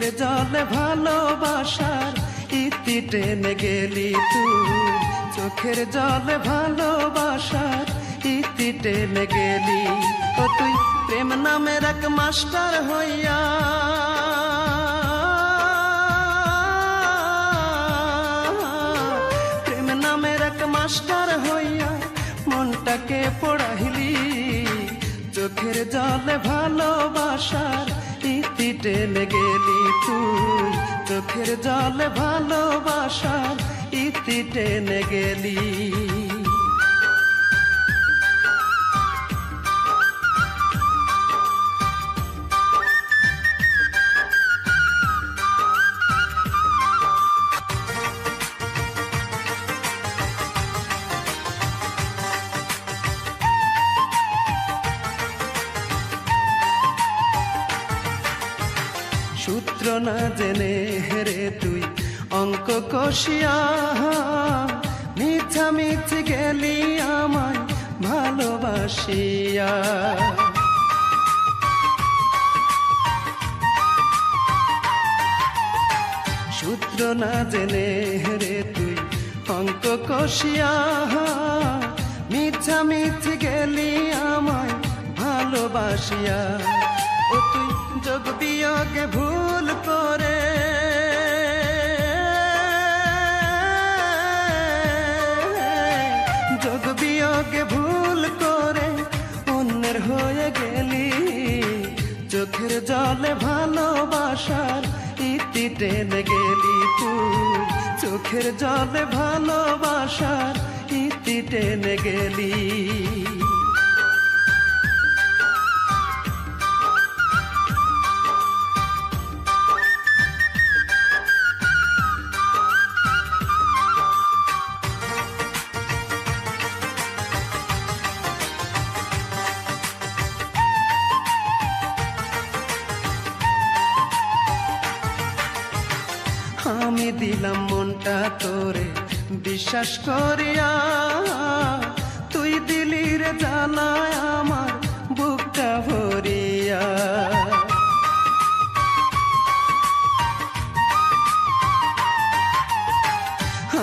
চোখের জলে ভালোবাসার ইতি টেনে গেলি তুই, চোখের জলে ভালোবাসার ইতি টেনে গেলি। ও তুই প্রেম নামের এক মাস্টার হইয়া, প্রেম নামের এক মাস্টার হইয়া মনটাকে পড়াইলি। চোখের জলে ভালোবাসার ইতি টেনে গেলি তুই, চোখের জলে ভালোবাসার ইতি টেনে গেলি। সূত্র না জেনে হেরে তুই অঙ্ক কষিয়া, মিছামিছি গেলি আমায় ভালোবাসিয়া। সূত্র না জেনে হেরে তুই অঙ্ক কষিয়া, মিছামিছি গেলি আমায় ভালোবাসিয়া। ও তুই যোগ বিয়োগে ভুল করে, যোগ বিয়োগে ভুল করে অন্যের হয়ে গেলি। চোখের জলে ভালোবাসার ইতি টেনে গেলি তুই, চোখের জলে ভালোবাসার ইতি টেনে গেলি। আমি দিলাম মনটা তোরে বিশ্বাস করিয়া, তুই দিলি রে জানায় আমার বুকটা ভরিয়া।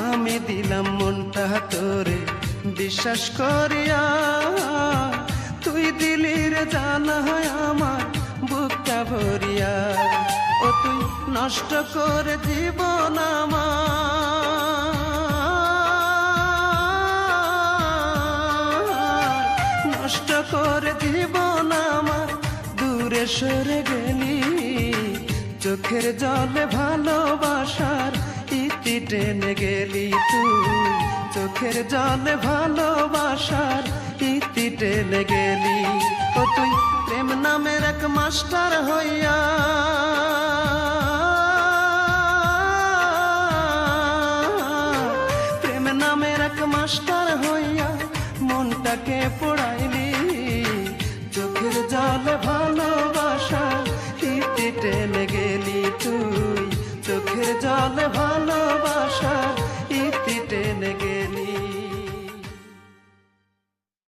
আমি দিলাম মনটা তোরে বিশ্বাস করিয়া, তুই দিলি রে জানায় আমার বুকটা ভরিয়া। ও তুই নষ্ট করে জীবন আমার, নষ্ট করে জীবন আমার, দূরে সরে গেলি। চোখের জলে ভালোবাসার ইতি টেনে গেলি তুই, চোখের জলে ভালোবাসার ইতি টেনে গেলি। ও তুই প্রেম নামের এক মাস্টার হইয়া, প্রেম নামের এক মাস্টার হইয়া মনটাকে পড়াইলি। চোখের জলে ভালোবাসার ইতি টেনে গেলি তুই, চোখের জলে ভালো